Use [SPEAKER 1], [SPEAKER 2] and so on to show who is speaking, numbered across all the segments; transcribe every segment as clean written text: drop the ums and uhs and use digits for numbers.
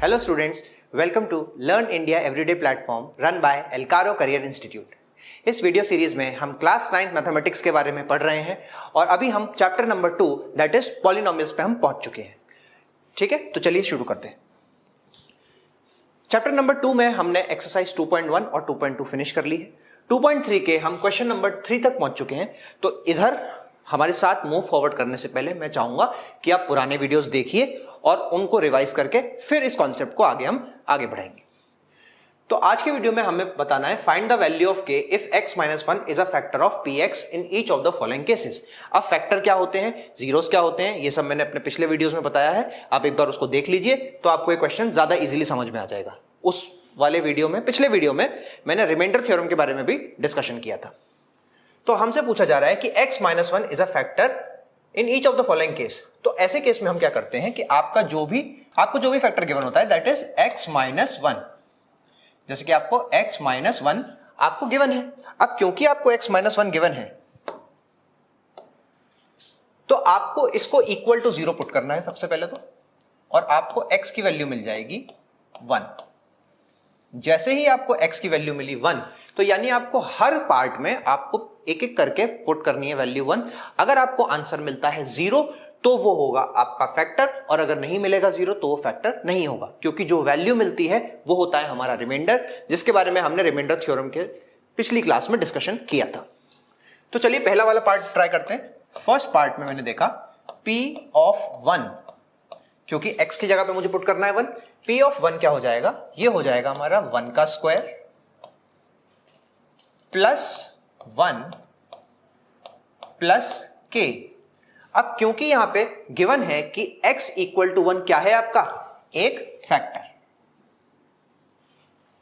[SPEAKER 1] Hello students, welcome to Learn India Everyday platform run by Elcaro Career Institute। इस video series में हम class 9 mathematics के बारे में पढ़ रहे हैं और अभी हम chapter number 2 that is polynomials पे हम पहुंच चुके हैं। ठीक है, तो चलिए शुरू करते हैं। चैप्टर नंबर 2 में हमने एक्सरसाइज 2.1 और 2.2 फिनिश कर ली है। 2.3 के हम क्वेश्चन नंबर 3 तक पहुंच चुके हैं। तो इधर हमारे साथ मूव फॉरवर्ड करने से पहले मैं चाहूंगा कि आप पुराने वीडियोस देखिए और उनको रिवाइज करके फिर इस कॉन्सेप्ट को हम आगे बढ़ाएंगे। तो आज के वीडियो में हमें बताना है find the value of k if x - 1 is a factor of px in each of the following cases. अब फैक्टर क्या होते हैं, जीरोस क्या होते हैं, ये सब मैंने अपने पिछले वीडियोस में बताया है। आप एक बार उसको देख लीजिए तो आपको ये क्वेश्चन ज्यादा इजीली समझ में आ जाएगा। उस वाले वीडियो में, पिछले वीडियो में मैंने रिमाइंडर थ्योरम के बारे में भी डिस्कशन किया था। तो हमसे पूछा जा रहा है कि x - 1 is a factor in each of the following case. तो ऐसे केस में हम क्या करते हैं कि आपको जो भी फैक्टर गिवन होता है दैट इज x - 1, जैसे कि आपको x - 1 आपको गिवन है। अब क्योंकि आपको x - 1 गिवन है तो आपको इसको इक्वल टू 0 पुट करना है सबसे पहले तो, और आपको x की वैल्यू मिल जाएगी 1। जैसे ही आपको x की वैल्यू मिली 1 तो यानी आपको हर पार्ट में आपको एक एक करके पुट करनी है वैल्यू 1। अगर आपको आंसर मिलता है 0 तो वो होगा आपका फैक्टर, और अगर नहीं मिलेगा 0 तो वो फैक्टर नहीं होगा, क्योंकि जो वैल्यू मिलती है वो होता है हमारा रिमाइंडर, जिसके बारे में हमने रिमाइंडर थ्योरम के पिछली क्लास में डिस्कशन किया था। तो चलिए पहला वाला पार्ट ट्राई करते हैं। फर्स्ट पार्ट में मैंने देखा p ऑफ 1, क्योंकि x की जगह पे मुझे पुट करना है 1। p ऑफ 1 क्या हो जाएगा, ये हो जाएगा हमारा 1 का स्क्वायर प्लस 1 प्लस k। अब क्योंकि यहां पे गिवन है कि x इक्वल टू 1 क्या है आपका, एक फैक्टर।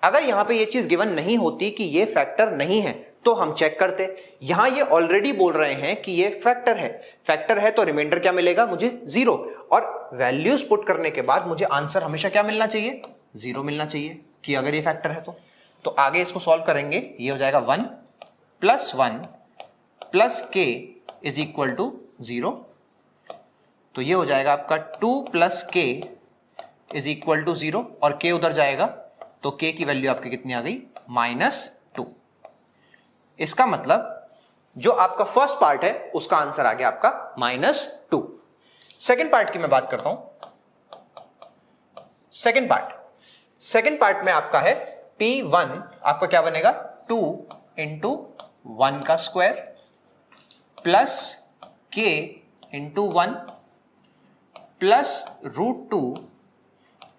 [SPEAKER 1] अगर यहां पे ये चीज गिवन नहीं होती कि ये फैक्टर नहीं है तो हम चेक करते। यहां ये ऑलरेडी बोल रहे हैं कि ये फैक्टर है। फैक्टर है तो रिमाइंडर क्या मिलेगा मुझे, 0। और वैल्यूज पुट करने के बाद मुझे आंसर हमेशा क्या मिलना चाहिए, 0 मिलना चाहिए, कि अगर ये फैक्टर है तो आगे इसको सॉल्व करेंगे। ये हो जाएगा 1 plus 1 plus k is equal to 0। तो ये हो जाएगा आपका 2 plus k is equal to 0, और k उधर जाएगा तो k की वैल्यू आपकी कितनी आ गई, -2। इसका मतलब जो आपका फर्स्ट पार्ट है उसका आंसर आ गया आपका -2। सेकेंड पार्ट की मैं बात करता हूं। सेकेंड पार्ट में आपका है p1, आपका क्या बनेगा, 2 इंटू 1 का square plus k into 1 plus √2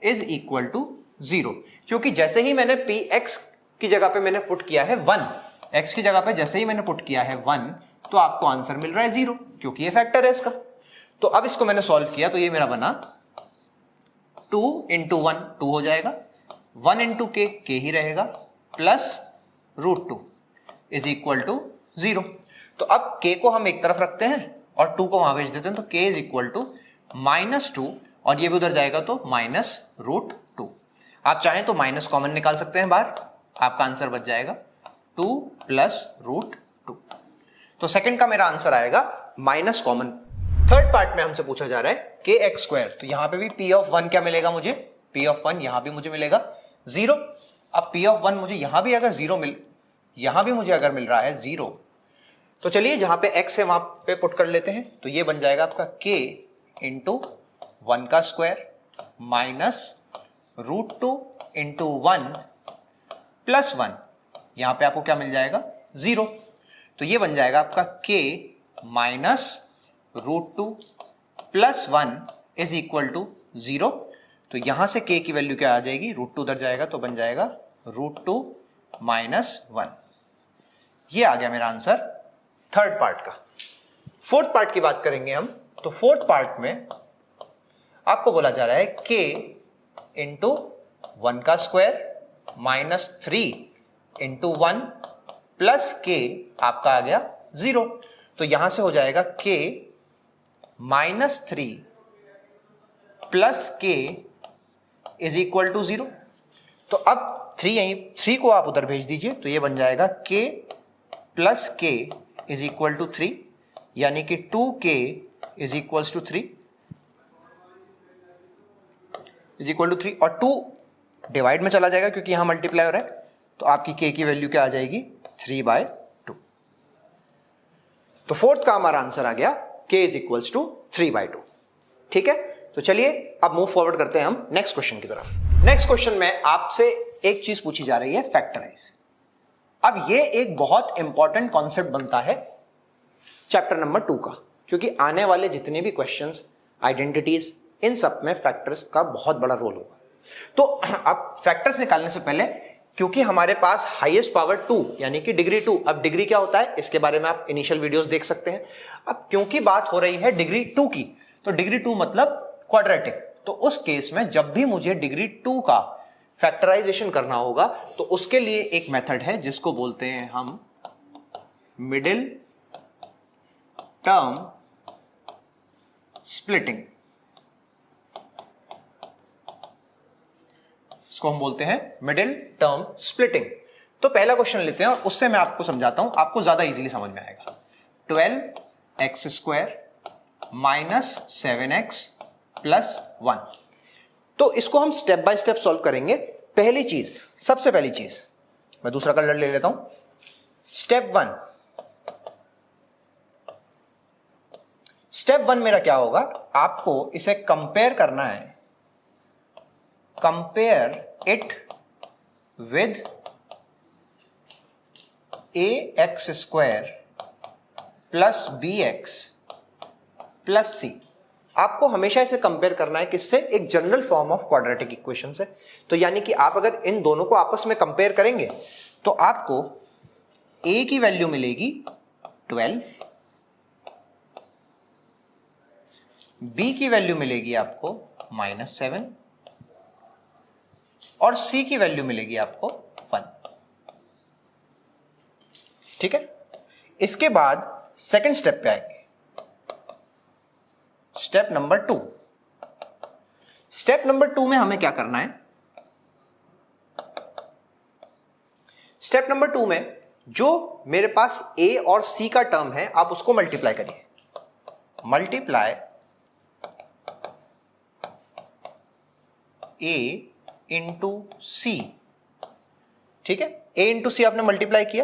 [SPEAKER 1] is equal to 0। क्योंकि जैसे ही मैंने px की जगह पे मैंने पुट किया है 1, x की जगह पे जैसे ही मैंने पुट किया है 1 तो आपको आंसर मिल रहा है 0, क्योंकि ये फैक्टर है इसका। तो अब इसको मैंने सॉल्व किया तो ये मेरा बना 2 इंटू 1 2 हो जाएगा, 1 इंटू k ही रहेगा, प्लस √2 इज इक्वल टू 0। तो अब k को हम एक तरफ रखते हैं और 2 को वहां भेज देते हैं, तो k इज इक्वल टू -2, और ये भी उधर जाएगा तो -√2। आप चाहें तो माइनस कॉमन निकाल सकते हैं बाहर, आपका आंसर बच जाएगा 2 प्लस √2। तो सेकंड का मेरा आंसर आएगा माइनस कॉमन। थर्ड पार्ट में हमसे पूछा जा रहा है kx²। तो यहां पे भी p ऑफ 1 क्या मिलेगा मुझे, p ऑफ 1 यहां भी मुझे मिलेगा 0। अब p ऑफ 1 मुझे यहां भी अगर 0 यहां भी मुझे अगर मिल रहा है 0, तो चलिए जहां पे x है वहां पे पुट कर लेते हैं। तो ये बन जाएगा आपका k इंटू 1 का स्क्वायर माइनस √2 इंटू 1 प्लस 1, यहां पे आपको क्या मिल जाएगा, 0। तो ये बन जाएगा आपका k minus √2 plus 1 is equal to 0। तो यहां से k की वैल्यू क्या आ जाएगी, √2 उधर जाएगा तो बन जाएगा √2 माइनस 1। ये आ गया मेरा आंसर थर्ड पार्ट का। फोर्थ पार्ट की बात करेंगे हम। तो फोर्थ पार्ट में आपको बोला जा रहा है k इंटू 1 का square minus 3 into 1 plus k आपका आ गया 0। तो यहां से हो जाएगा k -3 plus k is equal to 0। तो अब 3 को आप उधर भेज दीजिए तो ये बन जाएगा k plus k is equal to 3, यानी कि 2k is equal to 3। Is equal to 3 और 2 डिवाइड में चला जाएगा क्योंकि यहां मल्टीप्लाई हो रहा है, तो आपकी k की वैल्यू क्या आ जाएगी 3/2। तो फोर्थ का हमारा आंसर आ गया k इज इक्वल्स टू 3/2। ठीक है, तो चलिए अब मूव फॉरवर्ड करते हैं हम नेक्स्ट क्वेश्चन की तरफ। नेक्स्ट क्वेश्चन में आपसे एक चीज पूछी जा रही है, फैक्टराइज। अब ये एक बहुत इंपॉर्टेंट कॉन्सेप्ट बनता है चैप्टर नंबर 2 का, क्योंकि आने वाले जितने भी क्वेश्चंस, आइडेंटिटीज, इन सब में फैक्टर्स का बहुत बड़ा रोल होगा। तो अब फैक्टर्स निकालने से पहले, क्योंकि हमारे पास हाईएस्ट पावर 2 यानी कि डिग्री 2, अब डिग्री क्या होता है इसके बारे में आप इनिशियल वीडियोस देख सकते हैं। अब क्योंकि बात हो रही है डिग्री 2 की, तो डिग्री 2 मतलब क्वाड्रेटिक, तो उस केस में जब भी मुझे डिग्री 2 का फैक्टराइजेशन करना होगा तो उसके लिए एक मेथड है जिसको बोलते हैं हम मिडिल टर्म स्प्लिटिंग। इसको हम बोलते हैं मिडिल टर्म स्प्लिटिंग। तो पहला क्वेश्चन लेते हैं और उससे मैं आपको समझाता हूं, आपको ज्यादा इजीली समझ में आएगा। 12x² minus 7x plus 1। तो इसको हम स्टेप बाय स्टेप सॉल्व करेंगे। पहली चीज, सबसे पहली चीज, मैं दूसरा कलर ले लेता हूं। स्टेप 1, स्टेप 1 मेरा क्या होगा, आपको इसे कंपेयर करना है। Compare it with ax² plus bx plus c। आपको हमेशा इसे कंपेयर करना है किससे, एक general form of quadratic equation से। तो यानी कि आप अगर इन दोनों को आपस में कंपेयर करेंगे तो आपको a की वैल्यू मिलेगी 12, b की वैल्यू मिलेगी आपको -7 और c की वैल्यू मिलेगी आपको 1। ठीक है, इसके बाद सेकंड स्टेप पे आएंगे, स्टेप नंबर 2। स्टेप नंबर 2 में हमें क्या करना है, स्टेप नंबर 2 में जो मेरे पास a और c का टर्म है आप उसको मल्टीप्लाई करिए। Multiply a into C. ठीक है, a इंटू सी आपने मल्टीप्लाई किया,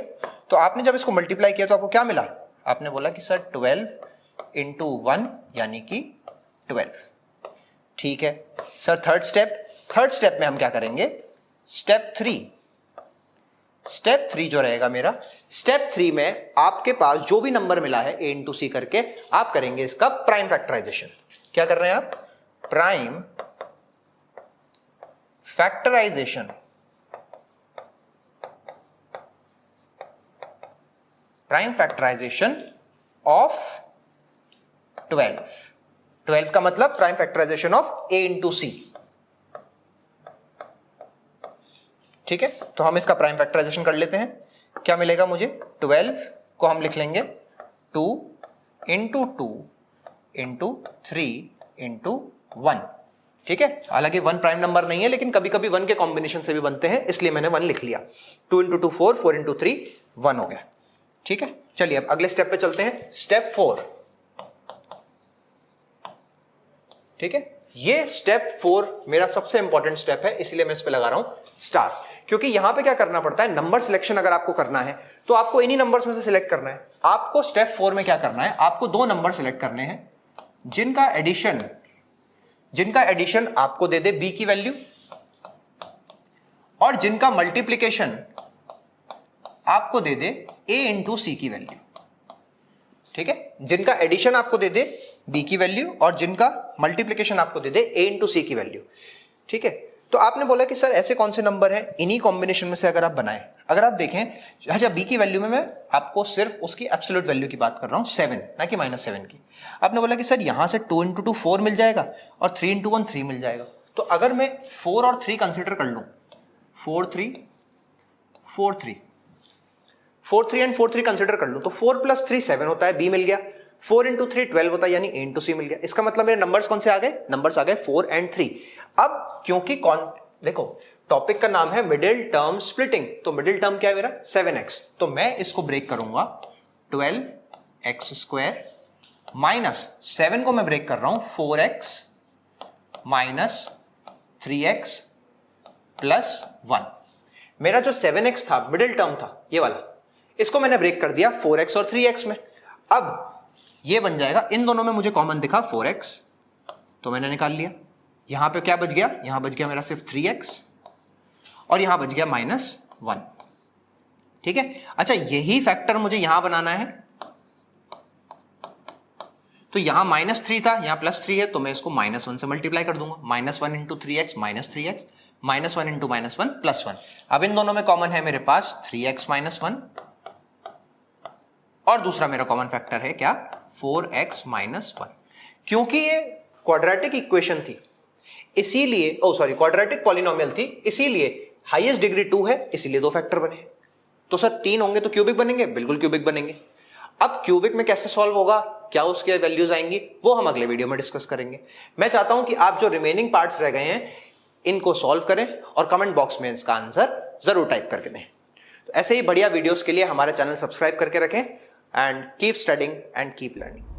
[SPEAKER 1] तो आपने जब इसको मल्टीप्लाई किया तो आपको क्या मिला, आपने बोला कि सर 12 इंटू 1 यानी कि 12। ठीक है सर, थर्ड स्टेप में हम क्या करेंगे, स्टेप 3। स्टेप 3 जो रहेगा मेरा, स्टेप 3 में आपके पास जो भी नंबर मिला है a इंटू सी करके, आप करेंगे इसका प्राइम फैक्टराइजेशन। क्या कर रहे हैं आप, prime factorization. Prime factorization of 12 का मतलब prime factorization of a into C. ठीक है, तो हम इसका प्राइम फैक्टराइजेशन कर लेते हैं। क्या मिलेगा मुझे, 12 को हम लिख लेंगे 2 इंटू 2 इंटू 3 इंटू 1। ठीक है, हालांकि 1 प्राइम नंबर नहीं है, लेकिन कभी कभी 1 के कॉम्बिनेशन से भी बनते हैं, इसलिए मैंने 1 लिख लिया। 2 इंटू 2 4, 4 इंटू 3 1 हो गया। ठीक है, चलिए अब अगले स्टेप पे चलते हैं, स्टेप 4। ठीक है, ये स्टेप 4 मेरा सबसे इंपॉर्टेंट स्टेप है, इसलिए मैं इस पे लगा रहा हूं स्टार, क्योंकि यहां पे क्या करना पड़ता है, नंबर सिलेक्शन अगर आपको करना है तो आपको इन्हीं नंबर्स में से सिलेक्ट करना है। आपको स्टेप 4 में क्या करना है, आपको 2 नंबर सिलेक्ट करने हैं जिनका एडिशन आपको दे दे b की वैल्यू, और जिनका मल्टीप्लीकेशन आपको दे दे a इंटू सी की वैल्यू। ठीक है, जिनका एडिशन आपको दे दे b की वैल्यू और जिनका मल्टीप्लीकेशन आपको दे दे a इंटू सी की वैल्यू। ठीक है, तो आपने बोला कि सर ऐसे कौन से नंबर हैं, इन्हीं कॉम्बिनेशन में से अगर आप बनाएं। अगर आप देखें, अच्छा b की वैल्यू में मैं आपको सिर्फ उसकी एब्सोल्यूट वैल्यू की बात कर रहा हूं, 7 ना कि -7 की। आपने बोला कि सर यहां से 2 इंटू 2 4 मिल जाएगा और 3 इंटू 1 3 मिल जाएगा। तो अगर मैं 4 और 3 कंसिडर कर लूं, 4 3 4 3 4 3 एंड 4 3 कंसिडर कर लूं, तो 4 प्लस 3 7 होता है, b मिल गया। 4 इंटू 3 12 होता है, यानी a इंटू सी मिल गया। इसका मतलब मेरे नंबर्स कौन से आ गए, नंबर्स आ गए 4 एंड 3। अब क्योंकि देखो टॉपिक का नाम है मिडिल टर्म स्प्लिटिंग, तो मिडिल टर्म क्या है मेरा 7x, तो मैं इसको ब्रेक करूंगा 12x² माइनस 7 को मैं ब्रेक कर रहा हूं 4x माइनस 3x प्लस 1। मेरा जो 7x था मिडिल टर्म था ये वाला, इसको मैंने ब्रेक कर दिया 4x और 3x में। अब ये बन जाएगा, इन दोनों में मुझे कॉमन दिखा 4x, तो मैंने निकाल लिया। यहां पे क्या बच गया, यहां बच गया मेरा सिर्फ 3x और यहां बच गया -1। ठीक है, अच्छा यही फैक्टर मुझे यहां बनाना है, तो यहां -3 था, यहां +3 है, तो मैं इसको -1 से मल्टीप्लाई कर दूंगा। -1 इंटू 3x -3x, -1 इंटू -1 +1। अब इन दोनों में कॉमन है मेरे पास 3x -1 और दूसरा मेरा कॉमन फैक्टर है क्या, 4x -1। क्योंकि ये क्वाड्रेटिक इक्वेशन थी इसीलिए, क्वाड्रेटिक पॉलिनोमियल थी इसीलिए हाईएस्ट डिग्री 2 है, इसीलिए 2 फैक्टर बने। तो सर 3 होंगे तो क्यूबिक बनेंगे, बिल्कुल क्यूबिक बनेंगे। अब क्यूबिक में कैसे सॉल्व होगा, क्या उसके वैल्यूज आएंगी, वो हम अगले वीडियो में डिस्कस करेंगे। मैं चाहता हूं कि आप जो रिमेनिंग पार्ट्स रह गए हैं इनको सॉल्व करें और कमेंट बॉक्स में इसका आंसर जरूर टाइप करके दें। तो ऐसे ही बढ़िया वीडियोस के लिए हमारे चैनल सब्सक्राइब करके रखें and keep studying and keep learning.